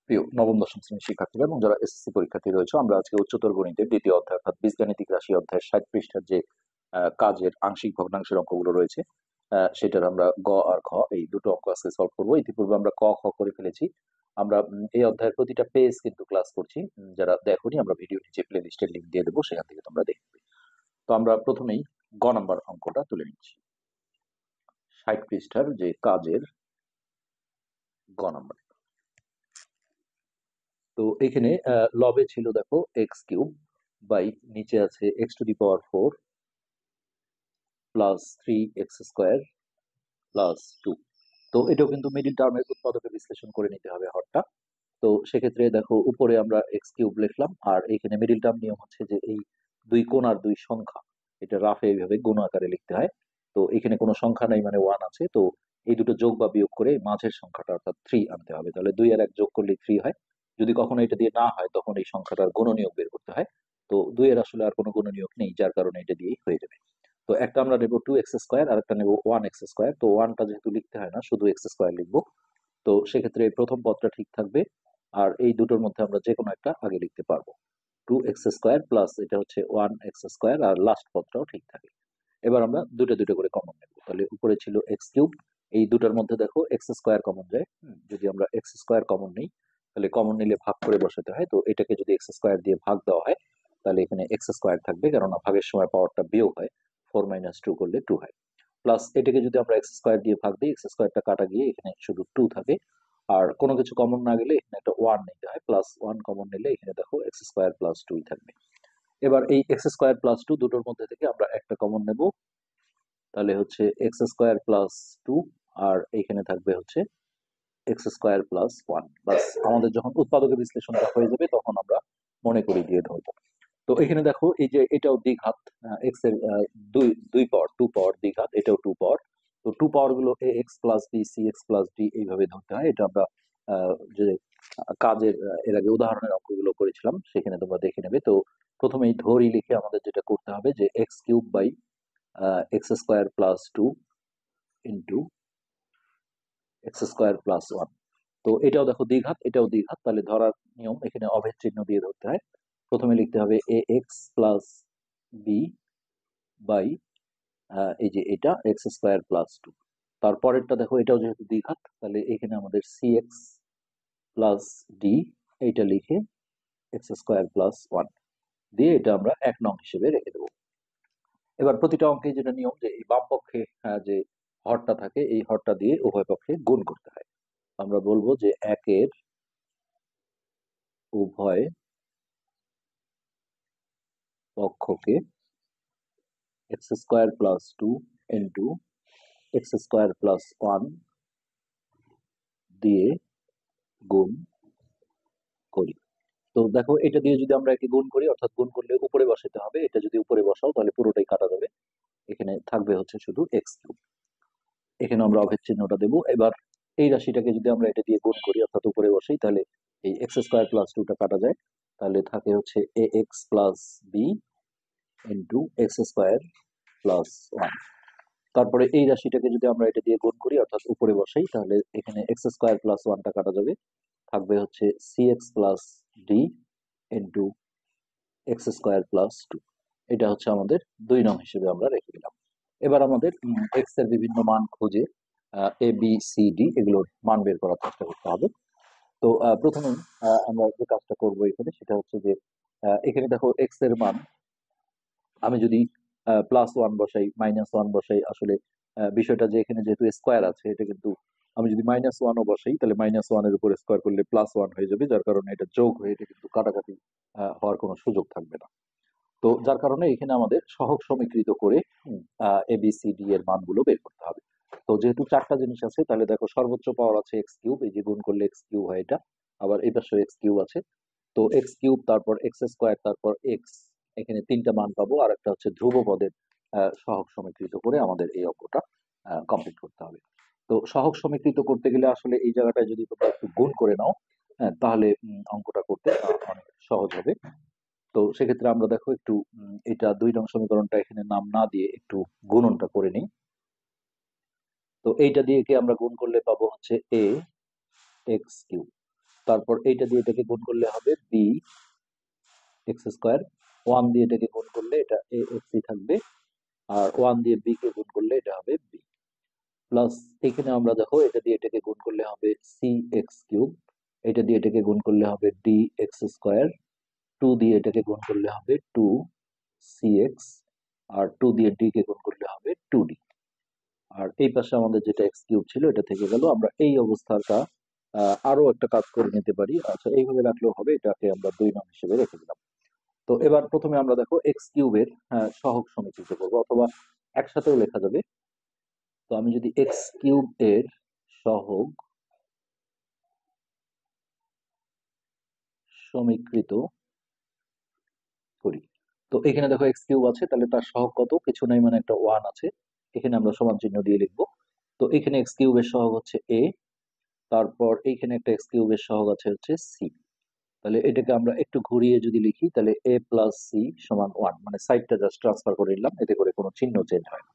প্রিয় নবম দশম শ্রেণীর শিক্ষার্থীরা এবং যারা এসএসসি পরীক্ষার্থী রয়েছে, আমরা আজকে উচ্চতর গণিতের দ্বিতীয় অধ্যায় অর্থাৎ বীজগাণিতিক রাশি অধ্যায়ের 60 পৃষ্ঠার যে কাজের আংশিক ভগ্নাংশের অঙ্কগুলো রয়েছে, সেটার আমরা গ আর খ এই দুটো অঙ্ক আজকে সলভ করবো। ইতিপূর্বে আমরা ক খ করে ফেলেছি। আমরা এই অধ্যায়ের প্রতিটা পেজ কিন্তু ক্লাস করছি। যারা দেখোনি, আমরা ভিডিও নিচে প্লে লিস্টের লিঙ্ক দিয়ে দেবো, সেখান থেকে তোমরা দেখবে। তো আমরা প্রথমেই গ নাম্বার অঙ্কটা তুলে নিচ্ছি। 60 পৃষ্ঠার যে কাজের গ নাম্বার। তো এখানে লবে ছিল দেখো এক্স কিউব বাই নিচে আছে x to the power 4 plus 3x² plus 2। তো এটাও কিন্তু মিডিল টার্মের উৎপাদকে বিশ্লেষণ করে নিতে হবে হরটা। তো সেক্ষেত্রে দেখো উপরে আমরা এক্স কিউব লিখলাম, আর এখানে মিডিল টার্ম নিয়ম হচ্ছে যে এই দুই কোণ আর দুই সংখ্যা, এটা রাফে এইভাবে গুণ আকারে লিখতে হয়। তো এখানে কোনো সংখ্যা নাই, মানে 1 আছে। তো এই দুটো যোগ বা বিয়োগ করে মাঝের সংখ্যাটা অর্থাৎ 3 আনতে হবে, তাহলে 2 আর 1 যোগ করলে 3 হয়। যদি কখনো এটা দিয়ে না হয় তখন এই সংখ্যাটার গুণনীয়ক বের করতে হয়। তো 2 এর আসলে আর কোনো গুণনীয়ক নেই, যার কারণে এটা দিয়েই হয়ে যাবে। তো একটা আমরা নেবো 2x², আর একটা নেবো 1x²। তো 1টা যেহেতু লিখতে হয় না, শুধু x² লিখবো। তো সেক্ষেত্রে প্রথম পদটা ঠিক থাকবে, আর এই দুটোর মধ্যে আমরা যে কোনো একটা আগে লিখতে পারবো। 2x² প্লাস এটা হচ্ছে 1x², আর লাস্ট পদটাও ঠিক থাকে। এবার আমরা দুটো দুটো করে কমন নেব, তাহলে উপরে ছিল এক্স কিউব, এই দুটার মধ্যে দেখো x² কমন যায়। যদি আমরা x² কমন নেই, তাহলে কমন নিলে ভাগ করে বসাতে হয়। তো এটাকে যদি x² দিয়ে ভাগ দেওয়া হয়, তাহলে এখানে x² থাকবে, কেননা ভাগের সময় পাওয়ারটা বিয়োগ হয়। 4 - 2 করলে 2 হয়। প্লাস এটাকে যদি আমরা x² দিয়ে ভাগ দিই, x²টা কাটা গিয়ে এখানে শুধু 2 থাকে। আর কোনো কিছু কমন না গেলে এখানে একটা 1 নিতে হয়, প্লাস 1 কমন নিলে এখানে দেখো x² প্লাস 2 থাকবে। এবার এই x² প্লাস 2 দুটোর মধ্যে থেকে আমরা একটা কমন নেব, তাহলে হচ্ছে x² প্লাস 2, আর এইখানে থাকবে হচ্ছে x² প্লাস 1। বাস, আমাদের যখন উৎপাদকে বিশ্লেষণটা হয়ে যাবে তখন আমরা মনে করি দিয়ে ধরবো। তো এখানে দেখো এই যে এটাও দ্বিঘাত, এক্স এর দুই দুই পাওয়ার, 2 পাওয়ার দ্বিঘাত, এটাও 2 পাওয়ার। তো 2 পাওয়ার গুলো ax plus b cx plus d এইভাবে ধরতে হয়। এটা আমরা যে কাজের এর আগে উদাহরণের অঙ্কগুলো করেছিলাম, সেখানে তোমরা দেখে নেবে। তো প্রথমেই ধরি লিখে আমাদের যেটা করতে হবে যে x cube by x² plus 2 into x² plus 1। তো এটাও দেখো দ্বিঘাত, এটাও দ্বিঘাত, তাহলে ধরার নিয়ম এখানে অভেদ চিহ্ন দিয়ে ধরতে হয়। প্রথমে লিখতে হবে ax প্লাস বি বাই এই যে এটা x² প্লাস 2। তারপরেরটা দেখো, এটাও যেহেতু দ্বিঘাত, তাহলে এখানে আমাদের cx প্লাস ডি, এইটা লিখে x² প্লাস 1 দিয়ে এটা আমরা 1 নং হিসেবে রেখে দেবো। এবার প্রতিটা অঙ্কে যেটা নিয়ম, যে এই বাম পক্ষে যে হরটা থাকে, এই হরটা দিয়ে উভয় পক্ষে গুণ করতে হয়। আমরা বলবো যে 1 উভয় পক্ষকে x² plus 2 into x² plus 1 দিয়ে গুণ করি। তো দেখো, এটা দিয়ে যদি আমরা একে গুণ করি, অর্থাৎ গুণ করলে উপরে বসাতে হবে, এটা যদি উপরে বসাও তাহলে পুরোটাই কাটা যাবে। এখানে থাকবে হচ্ছে শুধু এক্স কিউব। এখানে আমরা অভেদ চিহ্নটা দেবো। এবার এই রাশিটাকে যদি আমরা এটা দিয়ে গুণ করি, অর্থাৎ উপরে বসাই, তাহলে এই x² প্লাস 2টা কাটা যায়, তাহলে থাকে হচ্ছে ax plus B into x² plus 1। তারপরে এই রাশিটাকে যদি আমরা এটা দিয়ে গুণ করি, অর্থাৎ উপরে বসাই, তাহলে এখানে x² প্লাস 1টা কাটা যাবে, থাকবে হচ্ছে cx plus D into x² plus 2। এটা হচ্ছে আমাদের 2 নং হিসেবে আমরা রেখে দিলাম। এবার আমাদের এক্স এর বিভিন্ন মান খুঁজে এ বি সি ডি এগুলোর মান বের করার চেষ্টা করতে হবে। তো প্রথমে আমরা যে কাজটা করব এখানে, সেটা হচ্ছে যে এখানে দেখো এক্স এর মান আমি যদি +1 বসাই, -1 বসাই, আসলে বিষয়টা যে এখানে যেহেতু স্কোয়ার আছে, এটা কিন্তু আমি যদি -1ও বসাই, তাহলে -1 এর উপর স্কোয়ার করলে +1 হয়ে যাবে, যার কারণে এটা যোগ হয়ে এটা কিন্তু কাটাকাটি হওয়ার কোনো সুযোগ থাকবে না। তো যার কারণে এখানে আমাদের সহগ সমীকৃত করে এ বি সি ডি এর মানগুলো বের করতে হবে। তো যেহেতু 4টা জিনিস আছে, তাহলে দেখো সর্বোচ্চ পাওয়ার আছে এক্স কিউব, এই যে গুণ করলে এক্স কিউব হয় এটা, আবার এই পাশে এক্স কিউব আছে। তো এক্স কিউব, তারপর x², তারপর এক্স, এখানে 3টা মান পাবো। আর একটা হচ্ছে ধ্রুব পদের সহগ সমীকৃত করে আমাদের এই অঙ্কটা কমপ্লিট করতে হবে। তো সহগ সমীকৃত করতে গেলে আসলে এই জায়গাটায় যদি তোমরা একটু গুণ করে নাও, হ্যাঁ, তাহলে অঙ্কটা করতে অনেক সহজ হবে। তো সেক্ষেত্রে আমরা দেখো একটু এটা 2 নং সমীকরণটা এখানে নাম না দিয়ে একটু গুণনটা করে নিই। তো এইটা দিয়ে কি আমরা গুণ করলে পাবো হচ্ছে এ এক্স কিউব। তারপর এইটা দিয়ে এটাকে গুণ করলে হবে বি এক্স স্কোয়ার, 1 দিয়ে এটাকে গুণ করলে এটা এ এক্সই থাকবে, আর 1 দিয়ে বি কে গুণ করলে এটা হবে বি, প্লাস এখানে আমরা দেখো এটা দিয়ে এটাকে গুণ করলে হবে সি এক্স কিউব, এটা দিয়ে এটাকে গুণ করলে হবে ডি এক্স স্কোয়ার, 2 দিয়ে এটাকে গুণ করলে হবে 2 সি এক্স, আর 2 দিয়ে ডি কে গুণ করলে হবে 2d। আর এই পাশে আমাদের যেটা এক্স কিউব ছিল এটা থেকে গেল। আমরা এই অবস্থাটা আরো একটা কাজ করে নিতে পারি। আচ্ছা, এইভাবে রাখলেও হবে, এটাকে আমরা 2 নং হিসেবে রেখে দিলাম। তো এবার প্রথমে আমরা দেখো এক্স কিউবের সহগ সমীকৃত করবো, অথবা একসাথেও লেখা যাবে। তো আমি যদি এক্স কিউব এর সহগ সমীকৃত করি, তো এখানে দেখো এক্স কিউব আছে, তাহলে তার সহগ কত? কিছু নাই, মানে একটা 1 আছে, এখানে আমরা সমান চিহ্ন দিয়ে লিখবো। তো এখানে এক্স কিউবের সহগ হচ্ছে এ, তারপর এইখানে একটা এক্স কিউবের সহগ আছে হচ্ছে সি। তাহলে এটাকে আমরা একটু ঘুরিয়ে যদি লিখি, তাহলে এ প্লাস সি সমান 1, মানে সাইডটা জাস্ট ট্রান্সফার করে নিলাম, এতে করে কোনো চিহ্ন চেঞ্জ হয় না।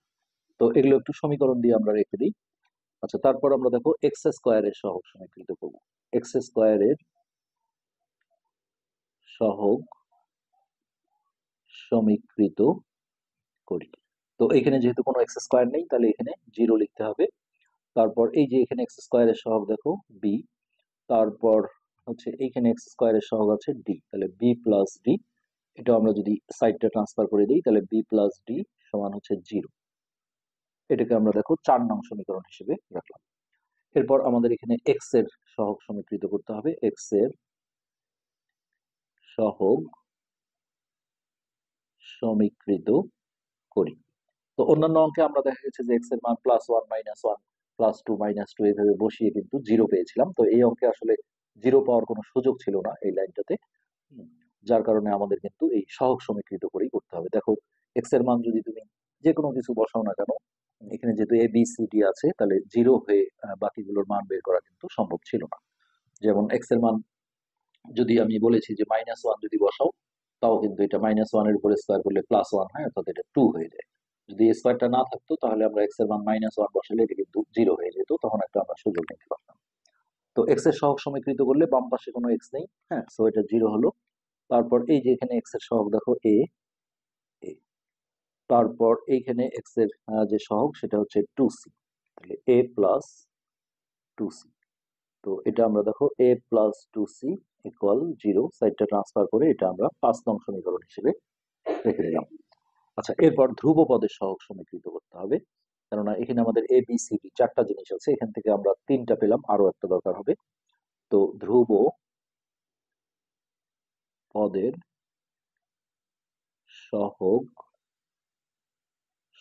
তো এগুলো একটু সমীকরণ দিয়ে আমরা রেখে দিই। আচ্ছা, তারপর আমরা দেখো এক্স স্কোয়ারের সহগ সমীকৃত করবো। এক্স স্কোয়ারের সহগ সমীকৃত করি। তো এখানে যেহেতু কোনো এক্স স্কোয়ার নেই, তাহলে এখানে 0 লিখতে হবে। তারপর এই যে এখানে এক্স স্কোয়ারের সহগ দেখো বি, তারপর হচ্ছে এইখানে এক্স স্কোয়ারের সহগ আছে ডি, তাহলে বি প্লাস ডি, এটা আমরা যদি সাইডটা ট্রান্সফার করে দিই, তাহলে বি প্লাস ডি সমান হচ্ছে 0। এটাকে আমরা দেখো 4 নং সমীকরণ হিসেবে রাখলাম। এরপর আমাদের এখানে এক্স এর সহগ সমীকৃত করতে হবে। এক্স এর সহগ সমীকৃত করি। তো অন্যান্য অঙ্কে আমরা দেখা গেছে যে এক্স এর মান +1 -1 +2 -2 এইভাবে বসিয়ে কিন্তু 0 পেয়েছিলাম। তো এই অঙ্কে আসলে 0 পাওয়ার কোনো সুযোগ ছিল না এই লাইনটাতে। হুম, যার কারণে আমাদের কিন্তু এই সহগ সমীকৃত করেই করতে হবে। দেখো এক্স এর মান যদি তুমি যে কোনো কিছু বসাও না কেন, এখানে যেহেতু এ বি সি ডি আছে, তাহলে 0 হয়ে বাকিগুলোর মান বের করা কিন্তু সম্ভব ছিল না। যেমন এক্স এর মান যদি আমি বলেছি যে -1 যদি বসাও, তাও কিন্তু এটা -1 এর উপরে স্কোয়ার করলে +1 হয়, অর্থাৎ এটা 2 হয়ে যায়। যদি এই স্কোয়ারটা না থাকতো, তাহলে আমরা এক্স এর মান -1 বসালে এটা কিন্তু 0 হয়ে যেত, তখন একটা আমরা সুযোগ নিতে পারতাম। তো এক্স এর সহগ সমীকৃত করলে বাম পাশে কোনো এক্স নেই, হ্যাঁ, সো এটা 0 হলো। তারপর এই যে এখানে এক্স এর সহগ দেখো এ, তারপর এইখানে এক্স এর যে সহগ সেটা হচ্ছে 2c, তাহলে a প্লাস 2c। তো এটা আমরা দেখো a প্লাস 2c ইকুয়াল 0, সাইডটা ট্রান্সফার করে এটা আমরা 5 নং সমীকরণ হিসেবে রেখে দিলাম। আচ্ছা, এরপর ধ্রুব পদের সহগ সমীকৃত করতে হবে, কেননা এখানে আমাদের এ বি সি ডি 4টা জিনিস আছে, এখান থেকে আমরা 3টা পেলাম, আরো একটা দরকার হবে। তো ধ্রুব পদের সহগ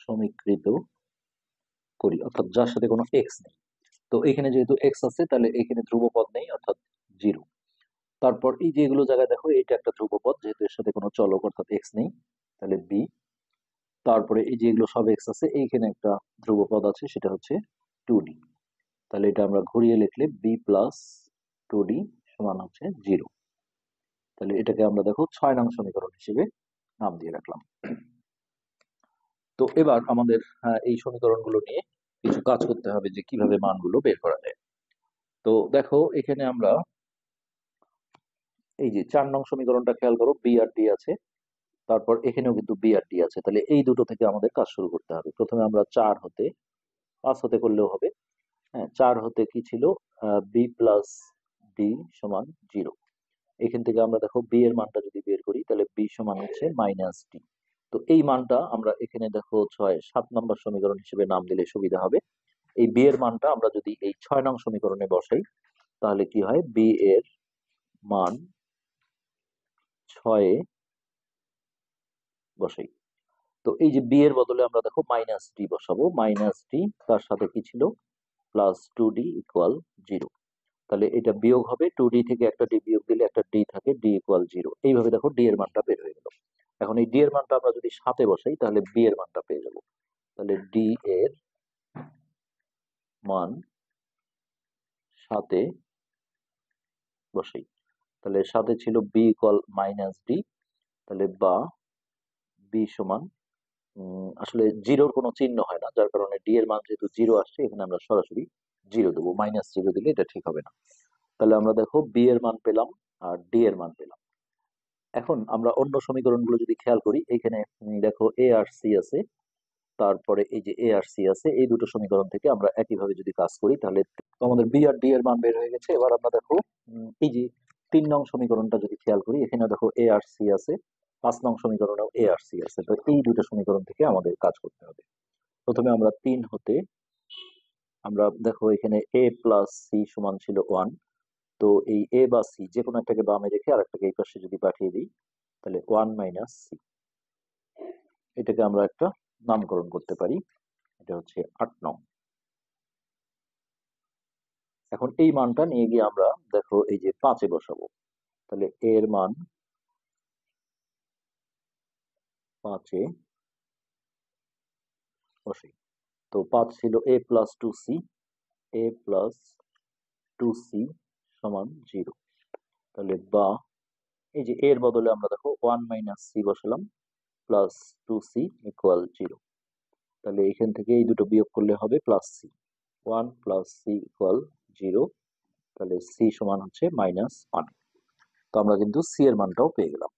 সমীকৃত করি, অর্থাৎ যার সাথে কোনো এক্স নেই। তো এখানে যেহেতু এক্স আছে, তাহলে এখানে ধ্রুব পদ নেই, অর্থাৎ 0। তারপর এই যে এগুলো জায়গায় দেখো, এটা একটা ধ্রুব পদ, যেহেতু এর সাথে কোনো চলক অর্থাৎ এক্স নেই, তাহলে বি। তারপরে এই যে এগুলো সব এক্স আছে, এইখানে একটা ধ্রুব পদ আছে, সেটা হচ্ছে 2d। তাহলে এটা আমরা ঘুরিয়ে লিখলে বি প্লাস 2d সমান হচ্ছে 0। তাহলে এটাকে আমরা দেখো 6 নং সমীকরণ হিসেবে নাম দিয়ে রাখলাম। তো এবার আমাদের এই সমীকরণগুলো নিয়ে কিছু কাজ করতে হবে, যে কিভাবে মানগুলো বের করা যায়। তো দেখো এখানে আমরা এই যে 4 নং সমীকরণটা খেয়াল করো, বি আর ডি আছে, তারপর এখানেও কিন্তু বি আর ডি আছে, তাহলে এই দুটো থেকে আমাদের কাজ শুরু করতে হবে। প্রথমে আমরা 4 হতে 5 হতে করলেও হবে। হ্যাঁ, 4 হতে কি ছিল, বি প্লাস ডি সমান 0। এখান থেকে আমরা দেখো বি এর মানটা যদি বের করি, তাহলে বি সমান হচ্ছে -ডি। তো এই মানটা আমরা এখানে দেখো 7 নম্বর সমীকরণ হিসেবে নাম দিলে সুবিধা হবে। এই বি এর মানটা আমরা যদি এই 6 নং সমীকরণে বসাই, তাহলে কি হয়, বি এর মান 6 বসাই। তো এই যে বি এর বদলে আমরা দেখো -ডি বসাবো, -ডি তার সাথে কি ছিল, +2d ইকুয়াল 0। তাহলে এটা বিয়োগ হবে, 2d থেকে একটা ডি বিয়োগ দিলে একটা ডি থাকে, ডি ইকুয়াল 0। এইভাবে দেখো ডি এর মানটা বের হয়ে গেল। এখন এই ডি এর মানটা আমরা যদি 7-এ বসাই, তাহলে বি এর মানটা পেয়ে যাব। তাহলে ডি এর মান 7-এ বসাই, তাহলে 7-এ ছিল বি ইকুয়াল -ডি, তাহলে বা বি সমান আসলে 0-র কোনো চিহ্ন হয় না, যার কারণে ডি এর মান যেহেতু 0 আসছে, এখানে আমরা সরাসরি 0 দেবো, -0 দিলে এটা ঠিক হবে না। তাহলে আমরা দেখো বি এর মান পেলাম আর ডি এর মান পেলাম। এখন আমরা অন্য সমীকরণগুলো যদি খেয়াল করি, এখানে দেখো এ আর সি আছে, তারপরে এই যে এ আর সি আছে, এই দুটো সমীকরণ থেকে আমরা একইভাবে যদি কাজ করি তাহলে তো আমাদের বি আর ডি এর মান বের হয়ে গেছে। এবার আমরা দেখো এই যে 3 নং সমীকরণটা যদি খেয়াল করি, এখানে দেখো এ আর সি আছে, 5 নং সমীকরণেও এ আর সি আছে। তো এই দুটো সমীকরণ থেকে আমাদের কাজ করতে হবে। প্রথমে আমরা 3 হতে আমরা দেখো এখানে এ প্লাস সি সমান ছিল 1। তো এই এ বা সি যে কোনো একটাকে বামে রেখে আরেকটাকে এই পাশে যদি পাঠিয়ে দিই তাহলে 1 মাইনাস সি, এটাকে আমরা একটা নামকরণ করতে পারি, এটা হচ্ছে 8 নং। এখন এই মানটা নিয়ে গিয়ে আমরা দেখো এই যে 5-এ বসাবো, তাহলে এর মান 5-এ বসাই। তো 5 ছিল এ প্লাস 2 সি, এ প্লাস 2 সি সমান 0। তাহলে বা এই যে এর বদলে আমরা দেখো 1 মাইনাস সি বসালাম, প্লাস 2 সি ইকুয়াল 0। তাহলে এখান থেকে এই দুটো বিয়োগ করলে হবে plus c, 1 plus c equal 0। তাহলে সি সমান হচ্ছে -1। তো আমরা কিন্তু সি এর মানটাও পেয়ে গেলাম।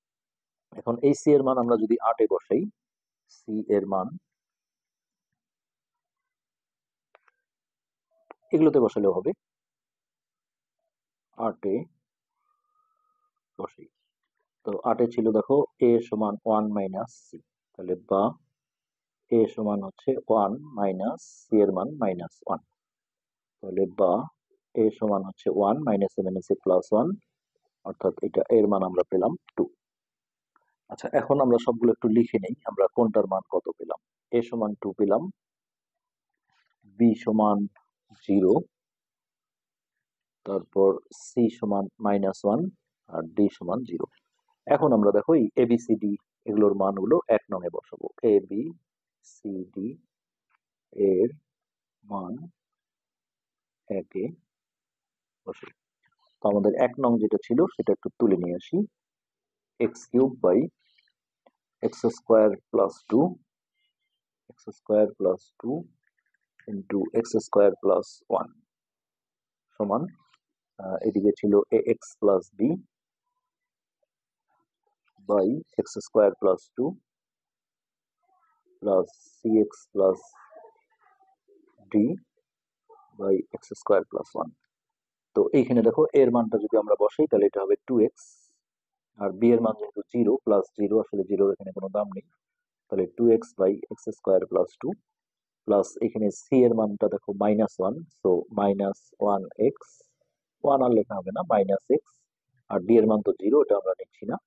এখন এই সি এর মান আমরা যদি 8-এ বসাই, সি এর মান এগুলোতে বসালেও হবে, 8-এ বসাই। তো 8-এ ছিল দেখো এ সমান 1 মাইনাস সি, তাহলে বা এ সমান হচ্ছে 1 মাইনাস সি এর মান -1। তাহলে বা এ সমান হচ্ছে 1 মাইনাস এ মাইনাসে +1, অর্থাৎ এটা এর মান আমরা পেলাম 2। আচ্ছা, এখন আমরা সবগুলো একটু লিখে নেই, আমরা কোনটার মান কত পেলাম। এ সমান 2 পেলাম, বি সমান 0, তারপর সি সমান -1 আর ডি সমান 0। এখন আমরা দেখো এই এবিসিডি এগুলোর মানগুলো 1 নং-এ বসাবো। এ বি সি ডি এর মান 1-এ বসাই। তো আমাদের 1 নং যেটা ছিল সেটা একটু তুলে নিয়ে আসি। x³ by x² + 2, x² + 2 into x² + 1 সমান, এদিকে ছিল ax plus b by x² + 2 plus cx plus D by x² + 1। তো এইখানে দেখো এর মানটা যদি আমরা বসাই তাহলে এটা হবে 2x, আর বি এর মান যেহেতু 0 প্লাস 0, আসলে 0 এখানে কোনো দাম নেই, তাহলে 2x বাই x² + 2 প্লাস এখানে সি এর মানটা দেখো -1, সো -1x, 1 আর লেখা হবে না, -x, আর ডি এর মান তো 0, এটা আমরা নিচ্ছি না,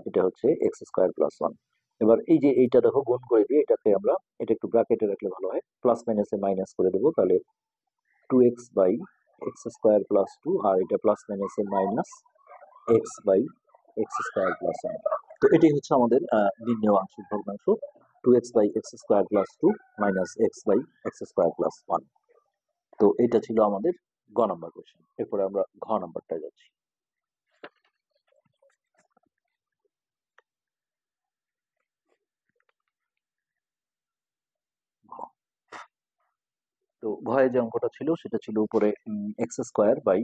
এটা হচ্ছে x² + 1। এবার এই যে এইটা দেখো গুণ করে দিয়ে এটাকে আমরা, এটা একটু ব্র্যাকেটে রাখলে ভালো হয়, প্লাস মাইনাসে মাইনাস করে দেবো, তাহলে 2x বাই x² + 2, আর এটা প্লাস মাইনাসে মাইনাস x বাই x² + 1। তো এটাই হচ্ছে আমাদের নির্ণেয় আংশিক ভগ্নাংশ, 2x by x² + 2 minus x by x² + 1। তো এটা ছিল আমাদের গ নাম্বার কোশ্চেন। এরপরে আমরা ঘ নাম্বারটায় যাচ্ছি। ঘ, তো ঘয়ে যে অঙ্কটা ছিল সেটা ছিল উপরে x² বাই,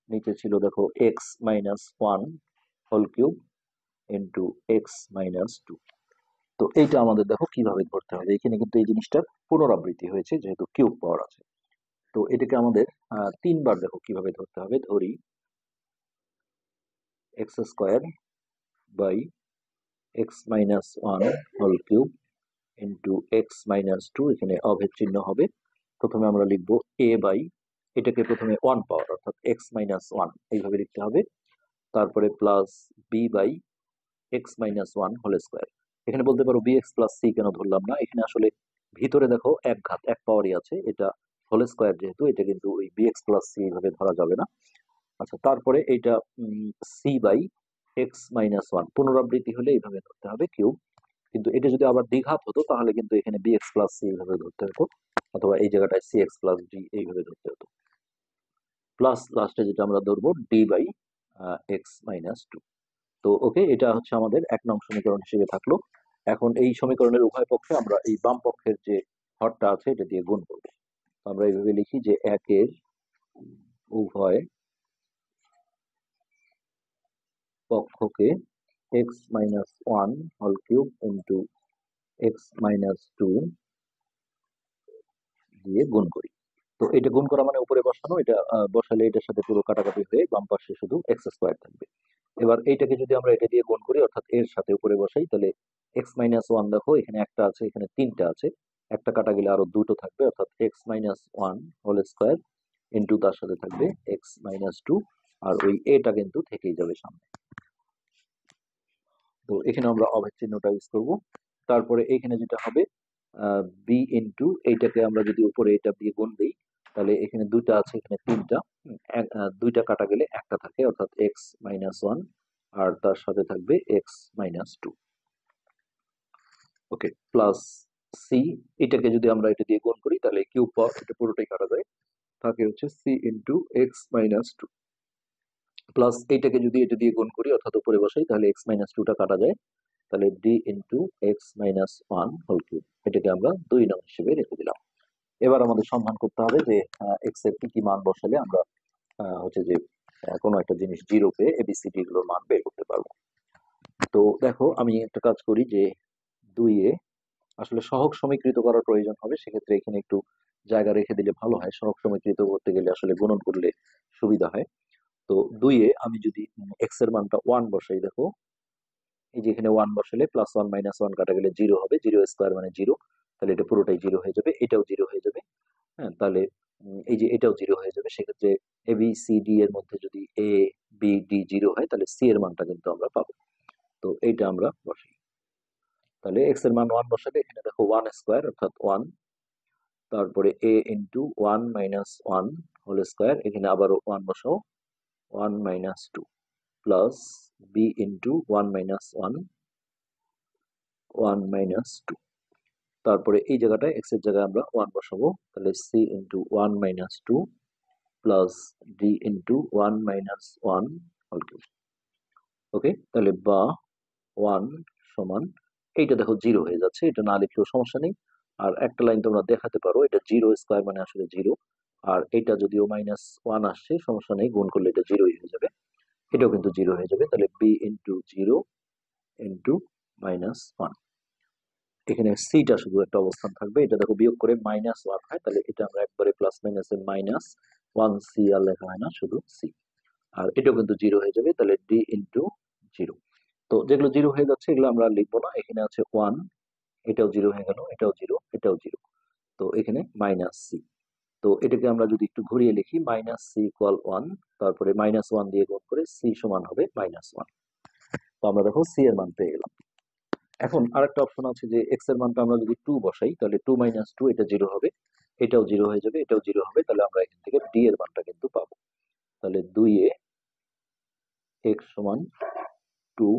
নিচে ছিল দেখো x-1 whole cube into x-2। তো এইটা আমাদের দেখো কিভাবে ধরতে হবে, এখানে কিন্তু এই জিনিসটা পুনরাবৃত্তি হয়েছে যেহেতু কিউব পাওয়ার আছে। তো এটাকে আমাদের 3 বার দেখো কিভাবে ধরতে হবে। ধরি x² by x-1 whole cube into x-2, এখানে অভেদ চিহ্ন হবে। প্রথমে আমরা লিখবো a বাই, এটাকে প্রথমে 1 পাওয়ার অর্থাৎ x-1 এইভাবে লিখতে হবে, তারপরে plus b by x-1 whole square. এখানে বলতে পারো bx প্লাস c কেন ধরলাম না, এখানে আসলে ভিতরে দেখো এক ঘাত এক পাওয়ারই আছে, এটা হোল স্কোয়ার যেহেতু এটা কিন্তু ওই bx প্লাস c এইভাবে ধরা যাবে না। আচ্ছা, তারপরে এইটা c বাই x-1 পুনরাবৃত্তি হলে এইভাবে ধরতে হবে কিউব, কিন্তু এটা যদি আবার দ্বিঘাত হতো তাহলে কিন্তু এখানে bx প্লাস c এইভাবে ধরতে হতো, অথবা এই জায়গাটায় cx প্লাস d এইভাবে ধরতে হতো, প্লাস লাস্টে যেটা আমরা ধরবো d বাই x-2। তো ওকে, এটা হচ্ছে আমাদের 1 নং সমীকরণ হিসেবে থাকলো। এখন এই সমীকরণের উভয় পক্ষে আমরা এই বাম পক্ষের যে হরটা আছে এটা দিয়ে গুণ করবো। তো আমরা এইভাবে লিখি যে 1-এর উভয় পক্ষকে x minus one whole cube into x minus two দিয়ে গুণ করি। তো এটা গুণ করা মানে উপরে বসানো, এটা বসালে এটার সাথে পুরো কাটাকাটি হয়ে বাম পাশে শুধু এক্স স্কোয়ার থাকবে। এবার এইটাকে যদি আমরা এটা দিয়ে গুণ করি অর্থাৎ এর সাথে উপরে বসাই, তাহলে এক্স মাইনাস ওয়ান দেখো এখানে একটা আছে, এখানে তিনটা আছে, একটা কাটা গেলে আরো দুটো থাকবে, অর্থাৎ x minus one whole square into তার সাথে থাকবে এক্স মাইনাস টু, আর ওই এটা কিন্তু থেকেই যাবে সামনে। তো এখানে আমরা অভেদ চিহ্নটা ইউজ করবো। তারপরে এখানে যেটা হবে বি ইন্টু এইটাকে আমরা যদি উপরে এটা দিয়ে গুণ দিই, তাহলে এখানে দুইটা আছে, এখানে তিনটা, দুইটা কাটা গেলে একটা থাকে, অর্থাৎ এক্স মাইনাস ওয়ান আর তার সাথে থাকবে এক্স মাইনাস টু। ওকে, প্লাস সি, এটাকে যদি আমরা এটা দিয়ে গুণ করি তাহলে কিউব পাওয়ার এটা পুরোটাই কাটা যায়, থাকে হচ্ছে c into x minus two, plus এইটাকে যদি এটা দিয়ে গুণ করি অর্থাৎ উপরে বসাই তাহলে এক্স মাইনাস টুটা কাটা যায়, তাহলে d into x minus one whole cube, এটাকে আমরা 2 নং হিসেবে রেখে দিলাম। এবার আমাদের সন্ধান করতে হবে যে এক্স এর কি কি মান বসালে আমরা হচ্ছে যে কোনো একটা জিনিস জিরো পেয়ে এবিসিডি গুলোর মান বের করতে পারবো। তো দেখো আমি একটা কাজ করি যে 2 এ আসলে সহগ সমীকৃত করার প্রয়োজন হবে, সেক্ষেত্রে এখানে একটু জায়গা রেখে দিলে ভালো হয়, সহগ সমীকৃত করতে গেলে আসলে গুণন করলে সুবিধা হয়। তো 2 এ আমি যদি এক্স এর মানটা ওয়ান বসাই, দেখো এই যে এখানে ওয়ান বসালে প্লাস ওয়ান মাইনাস ওয়ান কাটা গেলে জিরো হবে, জিরো স্কোয়ার মানে জিরো, তাহলে এটা পুরোটাই জিরো হয়ে যাবে, এটাও জিরো হয়ে যাবে। হ্যাঁ, তাহলে এই যে এটাও জিরো হয়ে যাবে, সেক্ষেত্রে এ বি সি ডি এর মধ্যে যদি এ বি ডি জিরো হয় তাহলে সি এর মানটা কিন্তু আমরা পাবো। তো এইটা আমরা বসাই, তাহলে এক্স এর মান ওয়ান বসালে এখানে দেখো ওয়ান স্কোয়ার অর্থাৎ ওয়ান, তারপরে A into one minus one whole square, এখানে আবারও ওয়ান বসাও, one minus two, plus B into one minus one, one minus two, তারপরে এই জায়গাটায় এক্স এর জায়গায় আমরা ওয়ান বসাবো, তাহলে C into one minus two plus D into one minus one whole cube. Okay, তাহলে বা ওয়ান সমান, এইটা দেখো জিরো হয়ে যাচ্ছে, এটা না লিখলেও সমস্যা নেই, আর একটা লাইন তোমরা দেখাতে পারো এটা জিরো স্কোয়ার মানে আসলে জিরো, আর এটা যদিও মাইনাস ওয়ান আসছে সমস্যা নেই, গুণ করলে এটা জিরোই হয়ে যাবে, এটাও কিন্তু জিরো হয়ে যাবে, তাহলে b into zero into minus one, এখানে সিটা শুধু একটা অবস্থান থাকবে, এটা দেখো বিয়োগ করে মাইনাস ওয়ান হয়, তাহলে এটা আমরা একবারে প্লাস মাইনাসে মাইনাস ওয়ান সি আর লেখা হয় না, শুধু সি, আর এটাও কিন্তু জিরো হয়ে যাবে, তাহলে ডি ইন্টু জিরো। তো যেগুলো জিরো হয়ে যাচ্ছে এগুলো আমরা আর লিখবো না, এখানে আছে ওয়ান, এটাও জিরো হয়ে গেল, এটাও জিরো, এটাও জিরো, তো এখানে মাইনাস সি। তো এটাকে আমরা যদি একটু ঘুরিয়ে লিখি মাইনাস সি ইকুয়াল ওয়ান, তারপরে মাইনাস ওয়ান দিয়ে গুণ করে সি সমান হবে মাইনাস ওয়ান। তো আমরা দেখো সি এর মান পেয়ে গেলাম। এখন আরেকটা অপশন আছে যে এক্স এর মানটা আমরা যদি টু বসাই তাহলে টু মাইনাস টু, এটা জিরো হবে, এটাও জিরো হয়ে যাবে, এটাও জিরো হবে, তাহলে আমরা এখান থেকে ডি এর মানটা কিন্তু পাবো। তাহলে 2 এ এক্স সমান টু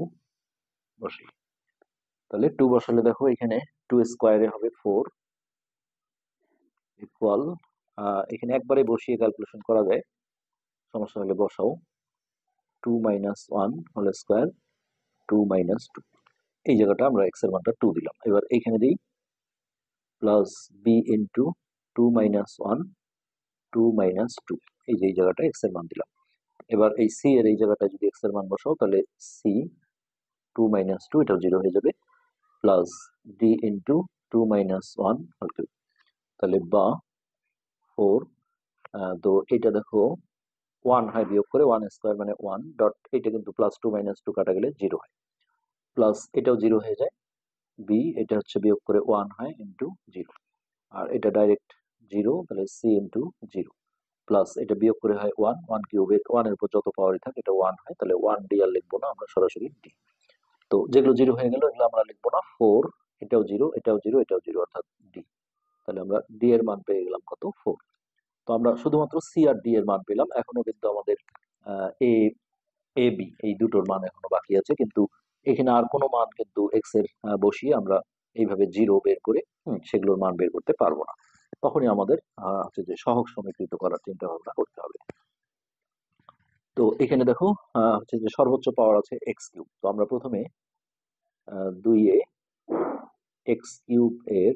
বসাই, তাহলে টু বসালে দেখো এখানে টু স্কোয়ারে হবে ফোর ইকুয়াল, এখানে একবারে বসিয়ে ক্যালকুলেশন করা যায়, সমস্যা হলে বসাও, two minus one whole square, two minus two, এই জায়গাটা আমরা এক্স এর মানটা টু দিলাম, এবার এইখানে দিই plus B into two minus one, two minus two, এই যে এই জায়গাটা এক্স এর মান দিলাম। এবার এই সি এর এই জায়গাটা যদি এক্স এর মান বসাও তাহলে সি টু মাইনাস টু, এটাও জিরো হয়ে যাবে, plus D into two minus one whole cube, তাহলে বা ফোর, তো এটা দেখো ওয়ান হয় বিয়োগ করে, ওয়ান স্কোয়ার মানে ওয়ান ডট, এটা কিন্তু প্লাস টু মাইনাস টু কাটা গেলে জিরো হয়, প্লাস এটাও জিরো হয়ে যায়, বি এটা হচ্ছে বিয়োগ করে ওয়ান হয় ইন্টু জিরো, আর এটা ডাইরেক্ট জিরো, তাহলে সি ইন্টু জিরো, প্লাস এটা বিয়োগ করে হয় ওয়ান, ওয়ান কিউবের ওয়ানের উপর যত পাওয়ারই থাকে এটা ওয়ান হয়, তাহলে ওয়ান ডি আর লিখবো না আমরা, সরাসরি ডি। তো যেগুলো জিরো হয়ে গেল এগুলো আমরা লিখবো না, ফোর, এটাও জিরো, এটাও জিরো, এটাও জিরো, অর্থাৎ ডি, তাহলে আমরা ডি এর মান পেয়ে গেলাম কত, ফোর। তো আমরা শুধুমাত্র সি আর ডি এর মান পেলাম, এখনো কিন্তু আমাদের এ এ বি এই দুটোর মান এখনো বাকি আছে, কিন্তু এখানে আর কোনো মান কিন্তু এক্স এর বসিয়ে আমরা এইভাবে জিরো বের করে সেগুলোর মান বের করতে পারবো না, তখনই আমাদের হচ্ছে যে সহগ সমীকৃত করার চিন্তা ভাবনা করতে হবে। তো এখানে দেখো হচ্ছে যে সর্বোচ্চ পাওয়ার আছে এক্স কিউব, তো আমরা প্রথমে 2 এ এক্স কিউব এর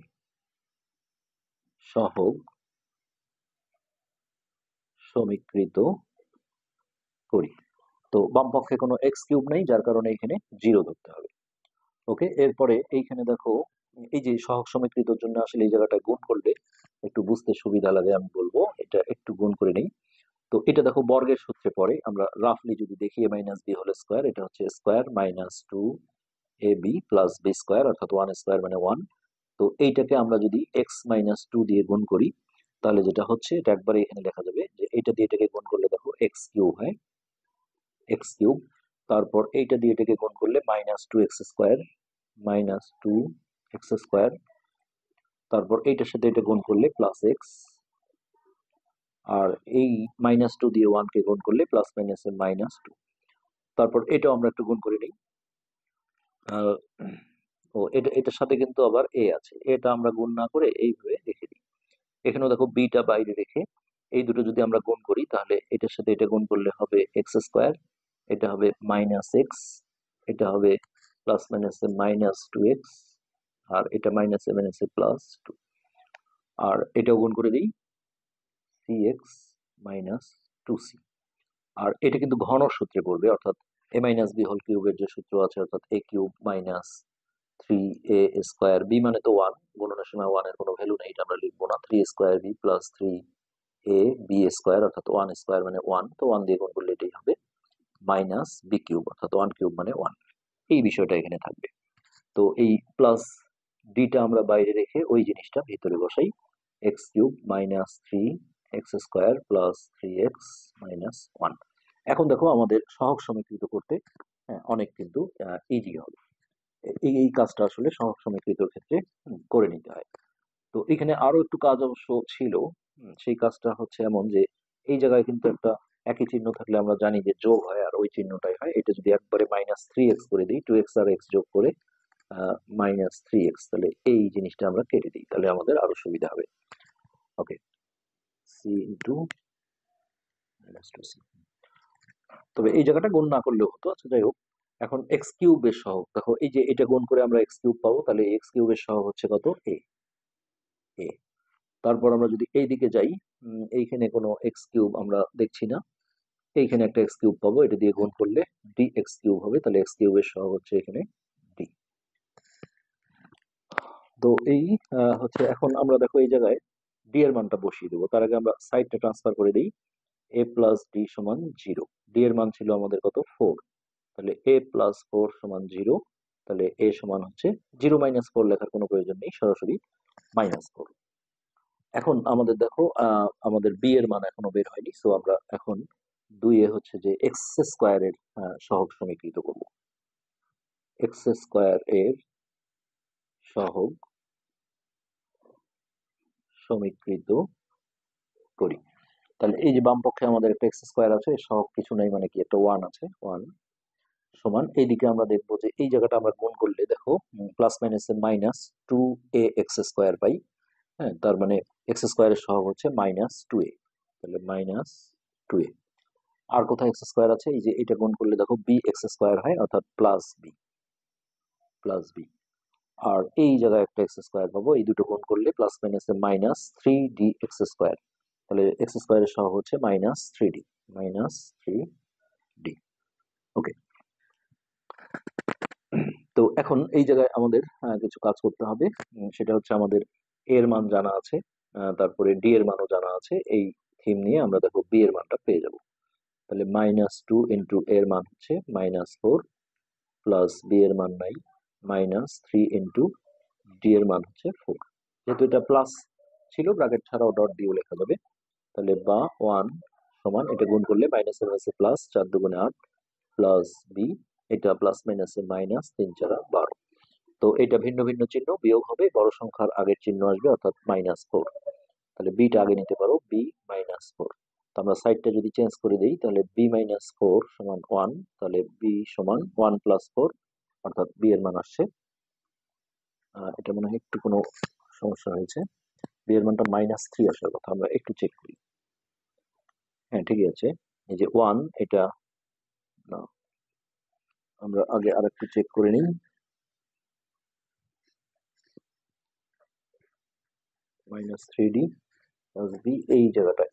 সহগ সমীকৃত করি। তো বাম পক্ষে কোনো এক্স কিউব নেই, যার কারণে এখানে 0 ধরতে হবে। ওকে, এরপরে এইখানে দেখো এই যে সহগ সমীকৃতর জন্য আসলে এই জায়গাটা গুণ করলে একটু বুঝতে সুবিধা লাগে, আমি বলবো এটা একটু গুণ করে নেই। তো এটা দেখো বর্গের সূত্রে পড়ে, আমরা রাফলি যদি দেখি a minus b whole square, এটা হচ্ছে square minus 2ab plus b square, অর্থাৎ 1 স্কোয়ার মানে 1। তো এইটাকে আমরা যদি এক্স মাইনাস 2 দিয়ে গুণ করি, তাহলে যেটা হচ্ছে এটা একবারে এখানে লেখা যাবে যে এটা দিয়ে এটাকে গুণ করলে দেখো এক্স কিউব হয়, এক্স কিউব। তারপর এইটা দিয়ে এটাকে গুণ করলে minus 2x square, minus 2x square. তারপর এইটার সাথে এটা গুণ করলে প্লাস এক্স। আর এই -2 দিয়ে 1 কে গুণ করলে প্লাস মাইনাসে -2। তারপর এটাও আমরা একটু গুণ করে নিই। আহ, ও এটা এটার সাথে কিন্তু আবার এ আছে, এটা আমরা গুণ না করে এইভাবে রেখে দিই। এখানেও দেখো বিটা বাইরে রেখে এই দুটো যদি আমরা গুণ করি, তাহলে এটার সাথে এটা গুণ করলে হবে এক্স স্কোয়ার, এটা হবে মাইনাস এক্স, এটা হবে প্লাস মাইনাসে -2x, আর এটা মাইনাসে মাইনাসে +2। আর এটাও গুণ করে দিই, cx -2c। আর এটা কিন্তু ঘন সূত্রে পড়বে, অর্থাৎ a মাইনাস বি হোল কিউবের যে সূত্র আছে, অর্থাৎ a cube minus 3a square, b মানে তো 1, গণনার সময় 1 এর কোনো ভ্যালু নেই, এটা আমরা লিখবো না। 3 square b plus 3a b square, অর্থাৎ 1 স্কোয়ার মানে 1, তো 1 দিয়ে গুণ করলে এটাই হবে মাইনাস বি কিউব, অর্থাৎ 1 কিউব মানে 1। এই বিষয়টা এখানে থাকবে। তো এই প্লাস ডিটা আমরা বাইরে রেখে ওই জিনিসটা ভিতরে বসাই, x cube minus 3x square plus 3x minus 1। এখন দেখো আমাদের সহগ সমীকৃত করতে অনেক কিন্তু ইজি হবে। এই কাজটা আসলে সহগ সমীকৃতর ক্ষেত্রে করে নিতে হয়। তো এখানে আরো একটু কাজ অবশ্য ছিল। সেই কাজটা হচ্ছে এমন যে এই জায়গায় কিন্তু একটা একই চিহ্ন থাকলে আমরা জানি যে যোগ হয়, আর ওই চিহ্নটাই হয়। এটা যদি একবারে -3x করে দিই, 2x আর x যোগ করে -3x, তাহলে এই জিনিসটা আমরা কেটে দিই, তাহলে আমাদের আরো সুবিধা হবে। ওকে, সি ইন্টু -2c। তবে এই জায়গাটা গুণ না করলেও হতো, আচ্ছা যাই হোক। এখন এক্স কিউবের সহগ দেখো, এই যে এটা গুণ করে আমরা এক্স কিউব পাবো, তাহলে এক্স কিউবের সহগ হচ্ছে কত, এ। এ তারপর আমরা যদি এই দিকে যাই, এইখানে কোনো এক্স কিউব আমরা দেখছি না, এইখানে একটা এক্স কিউব পাবো, এটা দিয়ে গুণ করলে ডি এক্স কিউব হবে, তাহলে এক্স কিউবের সহগ হচ্ছে এখানে ডি। তো এই হচ্ছে, এখন আমরা দেখো এই জায়গায় ডি এর মানটা বসিয়ে দেবো। তার আগে আমরা সাইডটা ট্রান্সফার করে দিই, এ প্লাস ডি সমান 0। ডি এর মান ছিল আমাদের কত, 4, তাহলে এ প্লাস 4 সমান 0। তাহলে এ সমান হচ্ছে 0 মাইনাস 4 লেখার কোনো প্রয়োজন নেই, সরাসরি -4। এখন আমাদের দেখো আমাদের বি এর মান এখনো বের হয়নি, সো আমরা এখন 2 এ হচ্ছে যে এক্স স্কোয়ারের সহগ সমীকৃত করব। এক্স স্কোয়ার এর সহগ সমীকৃত করি। তাহলে এই যে বাম পক্ষে আমাদের একটা এক্স স্কোয়ার আছে, এর সহগ কিছু নেই, মানে কি একটা 1 আছে, 1 সমান এইদিকে আমরা দেখবো যে এই জায়গাটা আমরা গুণ করলে দেখো প্লাস মাইনাসে -2ax স্কোয়ার পাই। হ্যাঁ, তার মানে এক্স স্কোয়ারের সহগ হচ্ছে -2a, তাহলে -2a। আর কোথায় এক্স স্কোয়ার আছে, এই যে এটা গুণ করলে দেখো বি এক্স স্কোয়ার হয়, অর্থাৎ প্লাস বি। আর এই জায়গায় একটা এক্স স্কোয়ার পাবো, এই দুটো গুণ করলে প্লাস মাইনাসে -3d x স্কোয়ার, তাহলে এক্স স্কোয়ারের সহগ হচ্ছে -3d। ওকে, তো এখন এই জায়গায় আমাদের কিছু কাজ করতে হবে। সেটা হচ্ছে আমাদের এর মান জানা আছে, তারপরে ডি এর মানও জানা আছে। এই থিম নিয়ে আমরা দেখো বি এর মানটা পেয়ে যাব। তাহলে -2 ইন্টু এর মান হচ্ছে -4, প্লাস বি এর মান নাই, -3 ইন্টু ডি এর মান হচ্ছে 4। যেহেতু এটা প্লাস ছিল, ব্র্যাকেট ছাড়াও ডট দিয়েও লেখা যাবে। তাহলে বা 1 সমান, এটা গুণ করলে মাইনাসের মাইনাসে প্লাস, 4 দুগুণে 8, প্লাস বি, এটা প্লাস মাইনাসে মাইনাস, 3 4 12। তো এটা ভিন্ন ভিন্ন চিহ্ন, বিয়োগ হবে, বড় সংখ্যার আগের চিহ্ন আসবে, অর্থাৎ -4। তাহলে বিটা আগে নিতে পারো, বি -4। তো আমরা সাইডটা যদি চেঞ্জ করে দিই, তাহলে b-4 সমান 1, তাহলে বি সমান 1 + 4, অর্থাৎ বি এর মান আসছে, এটা মনে হয় একটু কোনো সমস্যা হয়েছে, বি এর মানটা -3 আসার কথা, আমরা একটু চেক করি। হ্যাঁ, ঠিকই আছে, এই যে 1, এটা না, আমরা আগে আরেকটু চেক করে নিই। -3d প্লাস বি, এই জায়গাটা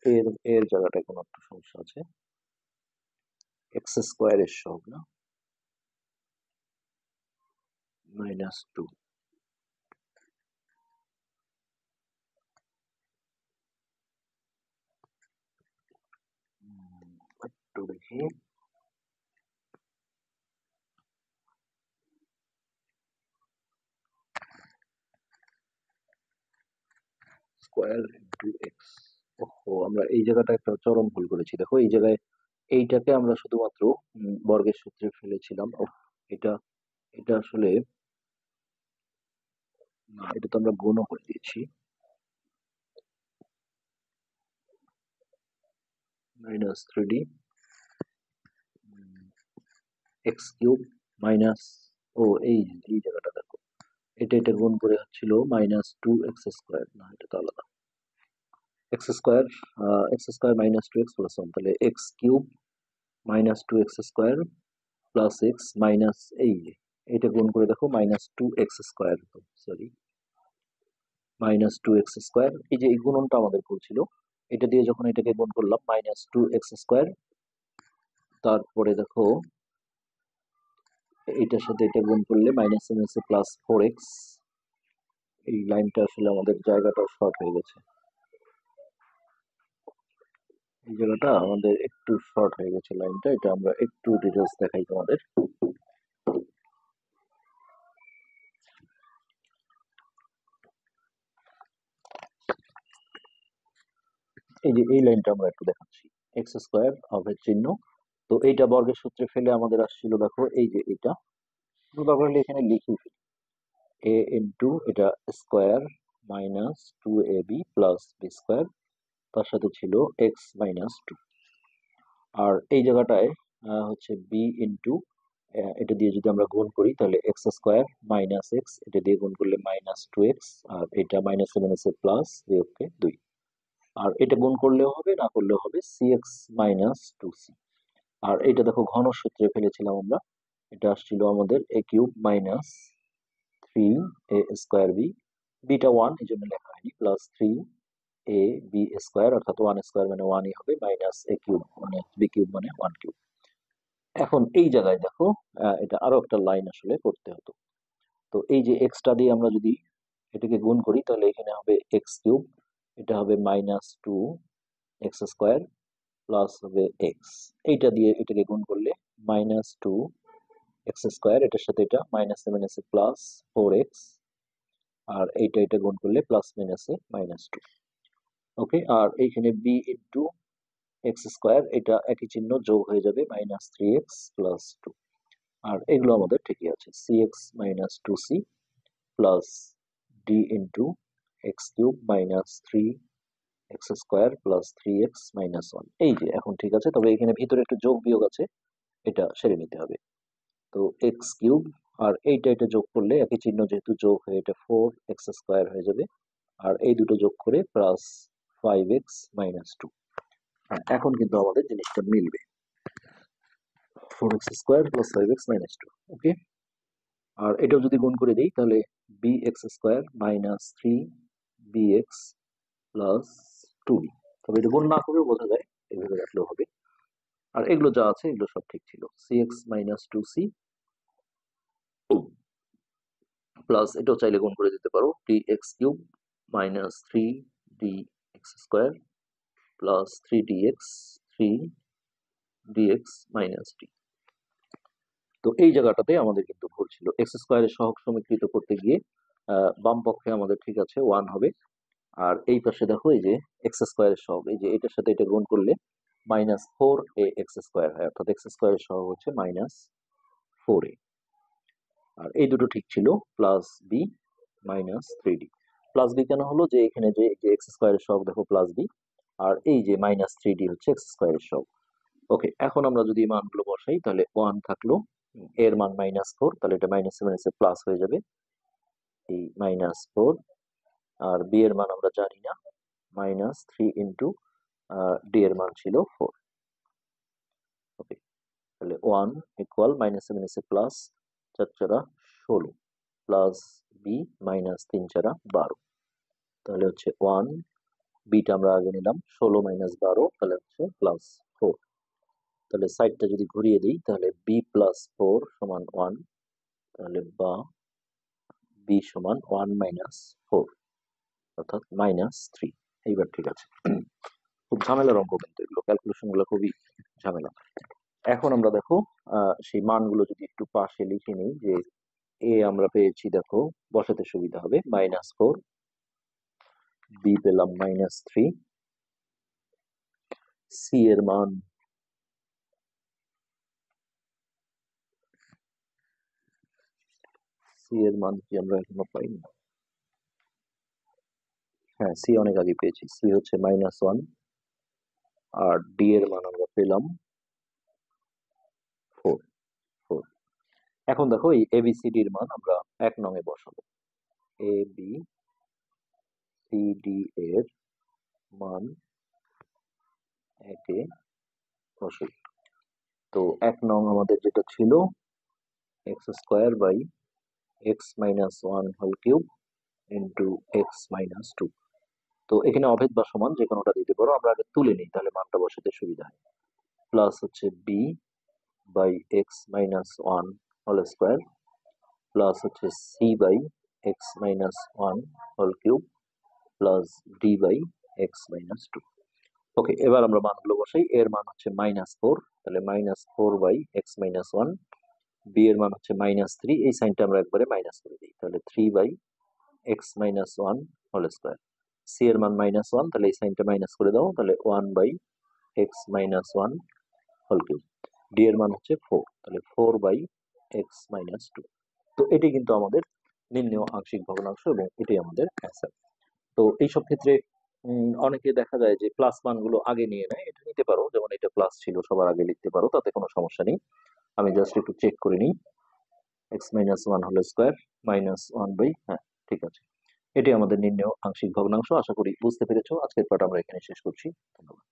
এর জায়গাটায় কোনো একটা সমস্যা আছে, এক্স স্কোয়ারের সহগ না, -2। একটু দেখি, স্কোয়ার ইন্টু এক্স। ওহো, আমরা এই জায়গাটা একটা চরম ভুল করেছি। দেখো এই জায়গায় এইটাকে আমরা শুধুমাত্র বর্গের সূত্রে ফেলেছিলাম। এটা এটা আসলে না, এটা তো আমরা গুণও করে দিয়েছি। -3d এক্স কিউব মাইনাস, ও এই এই জায়গাটা দেখো, এটা গুণ করে হচ্ছিল -2x²। না, এটা তো আলাদা। x², x² -2x + 1, তাহলে x cube -2x² plus x minus, এই যে এটা গুণ করে দেখো -2x², সরি -2x²। এই যে এই গুণনটা আমাদের ভুল ছিল, এটা দিয়ে যখন এটাকে গুণ করলাম -2x², তারপরে দেখো এইটার সাথে এটা গুণ করলে মাইনাস মাইনাসে +4x। এই লাইনটা আসলে আমাদের জায়গাটা শর্ট হয়ে গেছে, এই জায়গাটা আমাদের একটু শর্ট হয়ে গেছে লাইনটা, এটা আমরা একটু ডিটেলস দেখাই তোমাদের। এই যে এই লাইনটা আমরা একটু দেখাচ্ছি, x² অফের চিহ্ন। তো এইটা বর্গের সূত্রে ফেলে আমাদের আসছিল, দেখো এই যে এটা দরকার হলে এখানে লিখি ফেলি, a ইন্টু এটা স্কোয়ার -2ab প্লাস b², তার সাথে ছিল x-2। আর এই জায়গাটায় হচ্ছে বি ইন্টু, এটা দিয়ে যদি আমরা গুণ করি তাহলে x² -x, এটা দিয়ে গুণ করলে -2x, আর এটা মাইনাসে মাইনাসে প্লাস, বিয়োগকে 2। আর এটা গুণ করলেও হবে, না করলেও হবে, cx-2c। আর এটা দেখো ঘন সূত্রে ফেলেছিলাম আমরা, এটা আসছিল আমাদের a³ -3a² বিটা 1 এই জন্য লেখা হয়নি, +3ab², অর্থাৎ 1² মানে 1ই হবে, -a³ মানে b³ মানে 1³। এখন এই জায়গায় দেখো এটা আরো একটা লাইন আসলে করতে হতো। তো এই যে এক্সটা দিয়ে আমরা যদি এটাকে গুণ করি তাহলে এখানে হবে x³, এটা হবে -2x² প্লাস হবে এক্স। এইটা দিয়ে এটাকে গুণ করলে -2x², এটার সাথে এটা মাইনাসে মাইনাসে +4x, আর এটা গুণ করলে প্লাস মাইনাসে -2। ওকে, আর এইখানে b ইন্টু x², এটা একই চিহ্ন যোগ হয়ে যাবে -3x + 2। আর এগুলো আমাদের ঠিকই আছে, cx-2c plus d into x³ -3x² plus 3x-1। এই যে এখন ঠিক আছে, তবে এখানে ভিতরে একটু যোগ বিয়োগ আছে, এটা সেরে নিতে হবে। তো x³ আর এটা যোগ করলে একই চিহ্ন যেহেতু যোগ হয়ে এটা 4x² হয়ে যাবে, আর এই দুটো যোগ করে প্লাস 5x-2। এখন কিন্তু আমাদের জিনিসটা মিলবে, 4x² প্লাস 5x-2। ওকে, আর এটাও যদি গুণ করে দিই তাহলে bx² -3bx প্লাস 2b। তবে এটা গুণ না করেও বোঝা যায়, এভাবে রাখলেও হবে। আর এগুলো যা আছে এগুলো সব ঠিক ছিল, cx-2c প্লাস এটাও চাইলে গুণ করে দিতে পারো, dx³ -3dx² plus 3dx 3dx -d। তো এই জায়গাটাতে আমাদের কিন্তু ভুল ছিল, x² এর সহগ সমীকৃত করতে গিয়ে বাম পক্ষে আমাদের ঠিক আছে 1 হবে, আর এই পাশে দেখো এই যে x² এর সহগ, এই যে এটার সাথে এটা গুণ করলে -4ax² হয়, অর্থাৎ x² এর সহগ হচ্ছে -4a। আর এই দুটো ঠিক ছিল, plus B -3d। Plus B কেন হলো, যে এখানে যে x² এর সহগ দেখো প্লাস বি, আর এই যে -3d হচ্ছে x² এর সহগ। ওকে, এখন আমরা যদি এই মানগুলো বসাই তাহলে 1 থাকলো, এর মান -4, তাহলে এটা মাইনাসে মাইনাসে প্লাস হয়ে যাবে, এই -4। আর বি এর মান আমরা জানি না, -3 ইন্টু ডি এর মান ছিল 4। ওকে, তাহলে 1 ইকুয়াল মাইনাসে মাইনাসে প্লাস, 4 16 প্লাস বি -3 12, তাহলে হচ্ছে 1, বিটা আমরা আগে নিলাম 16 - 12, তাহলে হচ্ছে +4। তাহলে সাইডটা যদি ঘুরিয়ে দিই তাহলে বি প্লাস 4 সমান 1, তাহলে বা বি সমান 1 মাইনাস 4 অর্থাৎ -3। এইবার ঠিক আছে। খুব ঝামেলার অঙ্ক কিন্তু এগুলো, ক্যালকুলেশন গুলো খুবই ঝামেলা। এখন আমরা দেখো সেই মানগুলো যদি একটু পাশে লিখে নিই, যে এ আমরা পেয়েছি, দেখো বসাতে সুবিধা হবে -4, বি পেলাম -3, সি এর মান কি আমরা এখনো পাইনি? হ্যাঁ, সি অনেক আগে পেয়েছি, সি হচ্ছে -1, আর ডি এর মান আমরা পেলাম 4। এখন দেখো এই এবিসিডি এর মান আমরা 1 নং এ বসাবো। এ বি সি ডি এর মান 1 এ বসাই। তো 1 নং আমাদের যেটা ছিল x² / x−1 whole cube into x−2। তো এখানে অভেদ বা সমান যে কোনোটা দিতে পারো, আমরা আগে তুলে নিই তাহলে মানটা বসাতে সুবিধা হয়। প্লাস হচ্ছে B by x−1 whole square, plus হচ্ছে C by x−1 whole cube, plus D by x−2। Okay, এবার আমরা মানগুলো বসাই। এর মান হচ্ছে -4, তাহলে -4/x−1। বি এর মান হচ্ছে -3, এই সাইনটা আমরা একবারে মাইনাস করে দিই, তাহলে 3/x−1 হোল স্কোয়ার। সি এর মান -1, তাহলে এই সাইনটা মাইনাস করে দাও, তাহলে 1/x−1 হোল কিউব। ডি এর মান হচ্ছে 4, তাহলে 4/x−2। তো এটি কিন্তু আমাদের নির্ণেয় আংশিক ভগ্নাংশ এবং এটাই আমাদের অ্যান্সার। তো এইসব ক্ষেত্রে অনেকে দেখা যায় যে প্লাস মানগুলো আগে নিয়ে নেয়, এটা নিতে পারো, যেমন এটা প্লাস ছিল সবার আগে লিখতে পারো, তাতে কোনো সমস্যা নেই। আমি জাস্ট একটু চেক করে নিই, x−1 হোল স্কোয়ার -1/, হ্যাঁ ঠিক আছে। এটি আমাদের নির্ণেয় আংশিক ভগ্নাংশ। আশা করি বুঝতে পেরেছো। আজকের পাঠ আমরা এখানে শেষ করছি। ধন্যবাদ।